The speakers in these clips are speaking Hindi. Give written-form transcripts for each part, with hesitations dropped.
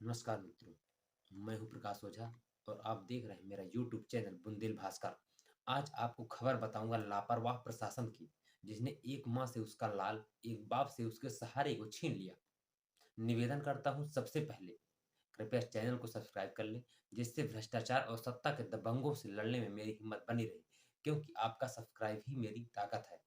नमस्कार मित्रों, मैं हूं प्रकाश ओझा और आप देख रहे हैं मेरा यूट्यूब चैनल बुंदेल भास्कर। आज आपको खबर बताऊंगा लापरवाह प्रशासन की, जिसने एक माँ से उसका लाल, एक बाप से उसके सहारे को छीन लिया। निवेदन करता हूं सबसे पहले कृपया चैनल को सब्सक्राइब कर लें, जिससे भ्रष्टाचार और सत्ता के दबंगों से लड़ने में मेरी हिम्मत बनी रहे, क्योंकि आपका सब्सक्राइब ही मेरी ताकत है।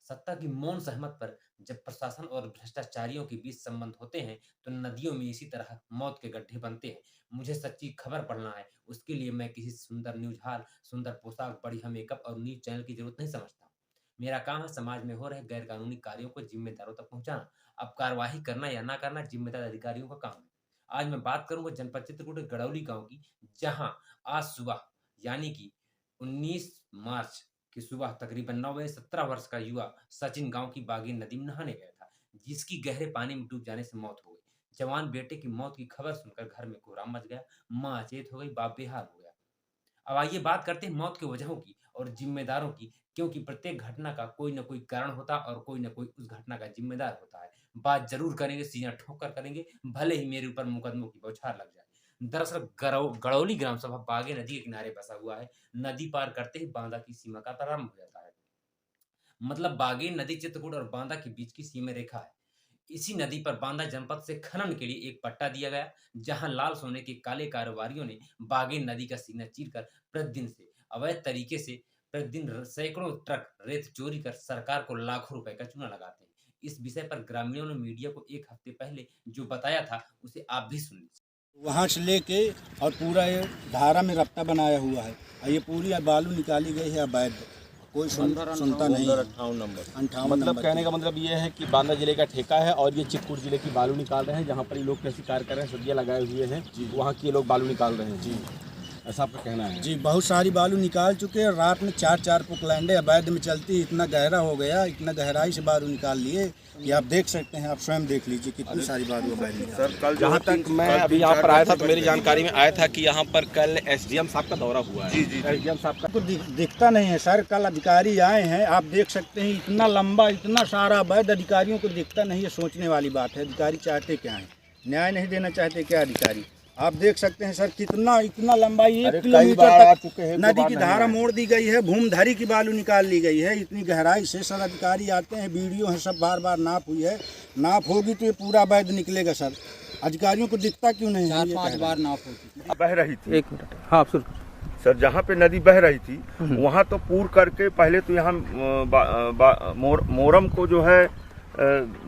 सत्ता की मौन सहमत पर जब प्रशासन और भ्रष्टाचारियों के बीच संबंध होते हैं, तो नदियों में इसी तरह मौत के गड्ढे बनते हैं। मुझे सच्ची खबर पढ़ना है, उसके लिए मैं किसी सुंदर न्यूज हाल, सुंदर पोशाक, बढ़िया मेकअप और न्यूज चैनल की जरूरत नहीं समझता। मेरा काम है समाज में हो रहे गैर कानूनी कार्यों को जिम्मेदारों तक पहुंचाना। अब कार्यवाही करना या ना करना जिम्मेदार अधिकारियों का काम है। आज मैं बात करूंगा जनपद चित्रकूट के गड़ौली गांव की, जहां आज सुबह यानी कि 19 मार्च की सुबह तकरीबन 9 बजे 17 वर्ष का युवा सचिन गांव की बागेन नदी में नहाने गया था, जिसकी गहरे पानी में डूब जाने से मौत हो गई। जवान बेटे की मौत की खबर सुनकर घर में कोहराम मच गया। मां अचेत हो गई, बाप बेहाल हो गया। अब आइए बात करते हैं मौत की वजहों की और जिम्मेदारों की, क्योंकि प्रत्येक घटना का कोई ना कोई कारण होता है और कोई ना कोई उस घटना का जिम्मेदार होता है। बात जरूर करेंगे, सीना ठोक कर करेंगे, भले ही मेरे ऊपर मुकदमों की बौछार लग जाए। दरअसल गड़ौली ग्राम सभा बागे नदी के किनारे बसा हुआ है। नदी पार करते ही बांदा की सीमा का प्रारंभ हो जाता है। मतलब बागेन नदी चित्रकूट और बांदा के बीच की सीमा रेखा है। इसी नदी पर बांदा जनपद से खनन के लिए एक पट्टा दिया गया, जहां लाल सोने के काले कारोबारियों ने बागेन नदी का सीना चीरकर प्रतिदिन से अवैध तरीके से प्रतिदिन सैकड़ों ट्रक रेत चोरी कर सरकार को लाखों रुपए का चूना लगाते हैं। इस विषय पर ग्रामीणों ने मीडिया को एक हफ्ते पहले जो बताया था, उसे आप भी सुन लीजिए। वहाँ से लेके और पूरा ये धारा में रफ्ता बनाया हुआ है और ये पूरी बालू निकाली गई है अवैध। कोई सुनता नहीं है। 58 मतलब नंबर कहने की। का मतलब ये है कि बांदा जिले का ठेका है और ये चित्रकूट जिले की बालू निकाल रहे हैं, जहाँ पर ये लोग कृषि कार्य कर रहे हैं, सब्जियां लगाए हुए हैं, वहाँ के लोग बालू निकाल रहे हैं। जी, ऐसा आपका कहना है? जी, बहुत सारी बालू निकाल चुके हैं। रात में 4-4 पुकलैंडे अवैध में चलती, इतना गहरा हो गया, इतना गहराई से बालू निकाल लिए कि आप देख सकते हैं। आप स्वयं देख लीजिए कितनी सारी बालू अवैध निकाल। सर कल जहाँ तक मैं अभी यहाँ पर आया था तो मेरी जानकारी में आया था कि यहाँ पर कल एसडीएम साहब का दौरा हुआ है। जी, एसडीएम साहब का तो दिखता नहीं है सर। कल अधिकारी आए हैं, आप देख सकते हैं, इतना लंबा, इतना सारा अवैध अधिकारियों को दिखता नहीं है। सोचने वाली बात है, अधिकारी चाहते क्या है? न्याय नहीं देना चाहते क्या अधिकारी? आप देख सकते हैं सर, कितना इतना लंबा, 1 किलोमीटर तक नदी की धारा मोड़ दी गई है, भूमधरी की बालू निकाल ली गई है। इतनी गहराई से सर अधिकारी आते हैं, वीडियो है सब, बार बार नाप हुई है। नाप होगी तो ये पूरा अवैध निकलेगा सर। अधिकारियों को दिखता क्यों नहीं है? 4-5 बार नाप होती बह रही थी। एक मिनट, हाँ सुन। सर जहाँ पे नदी बह रही थी वहाँ तो पूर करके पहले तो यहाँ मोरम को जो है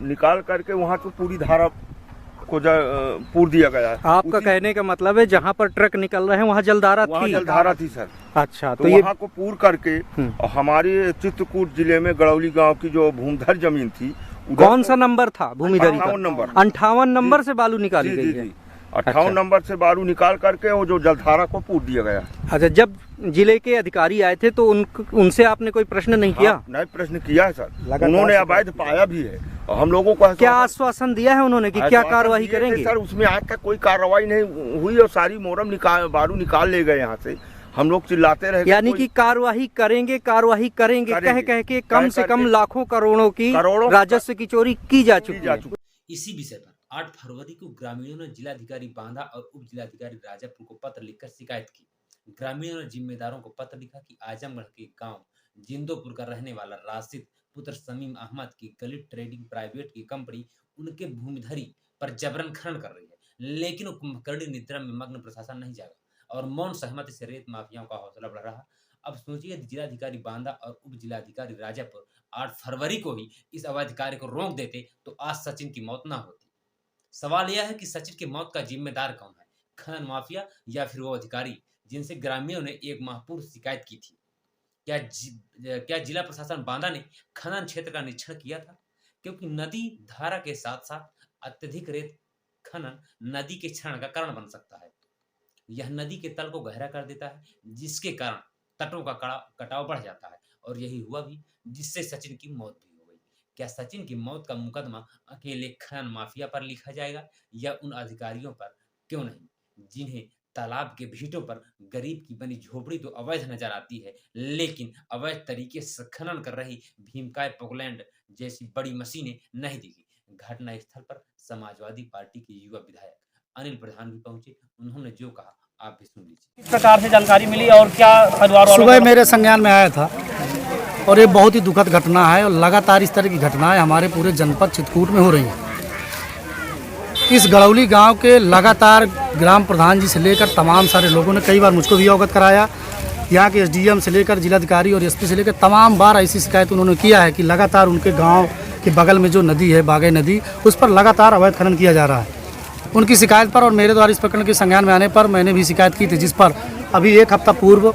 निकाल करके वहाँ तो पूरी धारा को पूर दिया गया है। आपका कहने का मतलब है जहाँ पर ट्रक निकल रहे हैं वहाँ जलधारा वहाँ थी? जलधारा थी सर। अच्छा, तो वहाँ को पूर करके और हमारे चित्रकूट जिले में गड़ौली गांव की जो भूमधर जमीन थी, कौन सा नंबर था भूमिधरी का? 58 नंबर। 58 नंबर से बालू निकाली गई है। 58 नंबर से बालू निकाल करके वो जो जलधारा को पूर दिया गया। अच्छा, जब जिले के अधिकारी आए थे तो उनसे आपने कोई प्रश्न नहीं किया? नहीं, प्रश्न किया है सर। उन्होंने अवैध पाया भी है और हम लोगों को क्या आश्वासन दिया है उन्होंने कि क्या कार्रवाई करेंगे? सर उसमें आज तक कोई कार्रवाई नहीं हुई और सारी मोरम बालू निकाल ले गए यहाँ से। हम लोग चिल्लाते रहे, यानी कि कार्रवाई करेंगे कह कह के कम से कम लाखों करोड़ों की राजस्व की चोरी की जा चुकी है। इसी विषय पर 8 फरवरी को ग्रामीणों ने जिलाधिकारी बांदा और उप जिलाधिकारी राजापुर को पत्र लिखकर शिकायत की। ग्रामीणों ने जिम्मेदारों को पत्र लिखा कि आजमगढ़ के गांव जिंदोपुर का रहने वाला राशिद पुत्र समीम अहमद की गलित ट्रेडिंग प्राइवेट की कंपनी उनके भूमिधरी पर जबरन खनन कर रही है, लेकिन कुंभकर्णी निद्रा में मग्न प्रशासन नहीं जागा और मौन सहमति से रेत माफियाओं का हौसला बढ़ रहा। अब सोचिए, जिलाधिकारी बांदा और उप जिलाधिकारी राजापुर 8 फरवरी को ही इस अवैध कार्य को रोक देते तो आज सचिन की मौत ना होती। सवाल यह है कि सचिन की मौत का जिम्मेदार कौन है? खनन माफिया या फिर वो अधिकारी जिनसे ग्रामीणों ने 1 माह पूर्व शिकायत की थी? क्या जिला प्रशासन बांदा ने खनन क्षेत्र का निरीक्षण किया था? क्योंकि नदी धारा के साथ साथ अत्यधिक रेत खनन नदी के क्षरण का कारण बन सकता है। यह नदी के तल को गहरा कर देता है, जिसके कारण तटों का कटाव बढ़ जाता है और यही हुआ भी, जिससे सचिन की मौत भी हो गई। क्या सचिन की मौत का मुकदमा अकेले खनन माफिया पर लिखा जाएगा या उन अधिकारियों पर? क्यों नहीं, जिन्हें तालाब के भीटों पर गरीब की बनी झोपड़ी तो अवैध नजर आती है, लेकिन अवैध तरीके से खनन कर रही भीमकाय पोकलैंड जैसी बड़ी मशीनें नहीं दिखी। घटना स्थल पर समाजवादी पार्टी के युवा विधायक अनिल प्रधान भी पहुंचे, उन्होंने जो कहा आप भी सुन लीजिए। किस प्रकार से जानकारी मिली और क्या परिवार वालों सुबह मेरे संज्ञान में आया था और ये बहुत ही दुखद घटना है और लगातार इस तरह की घटनाएं हमारे पूरे जनपद चित्रकूट में हो रही हैं। इस गड़ौली गांव के लगातार ग्राम प्रधान जी से लेकर तमाम सारे लोगों ने कई बार मुझको भी अवगत कराया, यहाँ के एसडीएम से लेकर जिलाधिकारी और एसपी से लेकर तमाम बार ऐसी शिकायत उन्होंने किया है कि लगातार उनके गांव के बगल में जो नदी है बागई नदी, उस पर लगातार अवैध खनन किया जा रहा है। उनकी शिकायत पर और मेरे द्वारा इस प्रकरण के संज्ञान में आने पर मैंने भी शिकायत की थी, जिस पर अभी एक हफ्ता पूर्व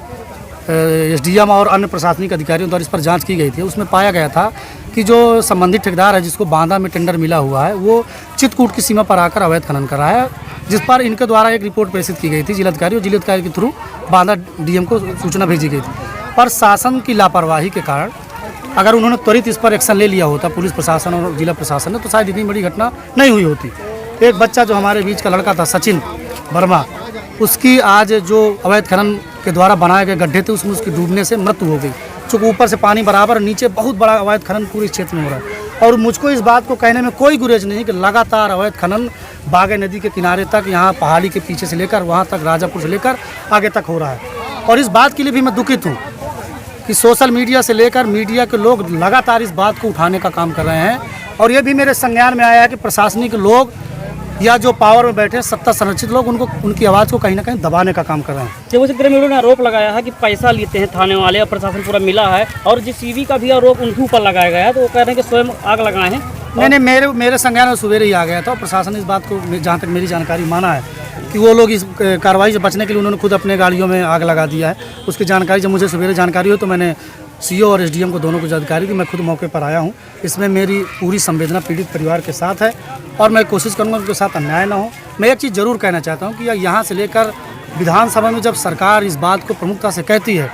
एसडीएम और अन्य प्रशासनिक अधिकारियों द्वारा इस पर जांच की गई थी। उसमें पाया गया था कि जो संबंधित ठेकेदार है जिसको बांदा में टेंडर मिला हुआ है, वो चित्रकूट की सीमा पर आकर अवैध खनन कर रहा है, जिस पर इनके द्वारा एक रिपोर्ट प्रेषित की गई थी जिलाधिकारी, और जिलाधिकारी के थ्रू बांदा डीएम को सूचना भेजी गई थी। पर शासन की लापरवाही के कारण अगर उन्होंने त्वरित इस पर एक्शन ले लिया होता, पुलिस प्रशासन और जिला प्रशासन ने, तो शायद इतनी बड़ी घटना नहीं हुई होती। एक बच्चा जो हमारे बीच का लड़का था सचिन वर्मा, उसकी आज जो अवैध खनन के द्वारा बनाए गए गड्ढे थे उसमें उसकी डूबने से मृत्यु हो गई, चूँकि ऊपर से पानी बराबर, नीचे बहुत बड़ा अवैध खनन पूरे इस क्षेत्र में हो रहा है। और मुझको इस बात को कहने में कोई गुरेज नहीं कि लगातार अवैध खनन बागई नदी के किनारे तक, यहाँ पहाड़ी के पीछे से लेकर वहाँ तक, राजापुर से लेकर आगे तक हो रहा है। और इस बात के लिए भी मैं दुखित हूँ कि सोशल मीडिया से लेकर मीडिया के लोग लगातार इस बात को उठाने का काम कर रहे हैं। और ये भी मेरे संज्ञान में आया है कि प्रशासनिक लोग या जो पावर में बैठे सत्ता संरक्षित लोग उनकी आवाज़ को कहीं ना कहीं दबाने का काम कर रहे हैं। जब उस ग्रामीणों ने आरोप लगाया है कि पैसा लेते हैं थाने वाले और प्रशासन पूरा मिला है, और जीसीबी का भी आरोप उनके ऊपर लगाया गया है, तो वो कह रहे हैं कि स्वयं आग लगाए हैं। नहीं, मेरे संज्ञान में सवेरे ही आ गया था। प्रशासन इस बात को, जहाँ तक मेरी जानकारी, माना है कि वो लोग इस कार्रवाई से बचने के लिए उन्होंने खुद अपने गाड़ियों में आग लगा दिया है। उसकी जानकारी जब मुझे सवेरे जानकारी हो तो मैंने सीओ और एसडीएम को दोनों को जानकारी दी। मैं खुद मौके पर आया हूँ। इसमें मेरी पूरी संवेदना पीड़ित परिवार के साथ है और मैं कोशिश करूँगा उनके साथ अन्याय ना हो। मैं एक चीज़ ज़रूर कहना चाहता हूँ कि यहाँ से लेकर विधानसभा में जब सरकार इस बात को प्रमुखता से कहती है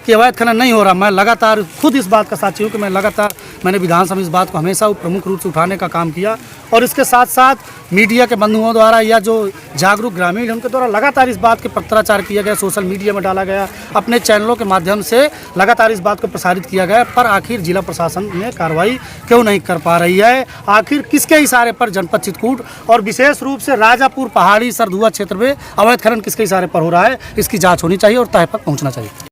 कि अवैध खनन नहीं हो रहा, मैं लगातार खुद इस बात का साक्षी हूँ कि मैंने विधानसभा में इस बात को हमेशा प्रमुख रूप से उठाने का काम किया। और इसके साथ साथ मीडिया के बंधुओं द्वारा या जो जागरूक ग्रामीण हैं उनके द्वारा लगातार इस बात के पत्राचार किया गया, सोशल मीडिया में डाला गया, अपने चैनलों के माध्यम से लगातार इस बात को प्रसारित किया गया। पर आखिर जिला प्रशासन ने कार्रवाई क्यों नहीं कर पा रही है? आखिर किसके इशारे पर जनपद चित्रकूट और विशेष रूप से राजापुर पहाड़ी सरधुआ क्षेत्र में अवैध खनन किसके इशारे पर हो रहा है? इसकी जाँच होनी चाहिए और तह पर पहुँचना चाहिए।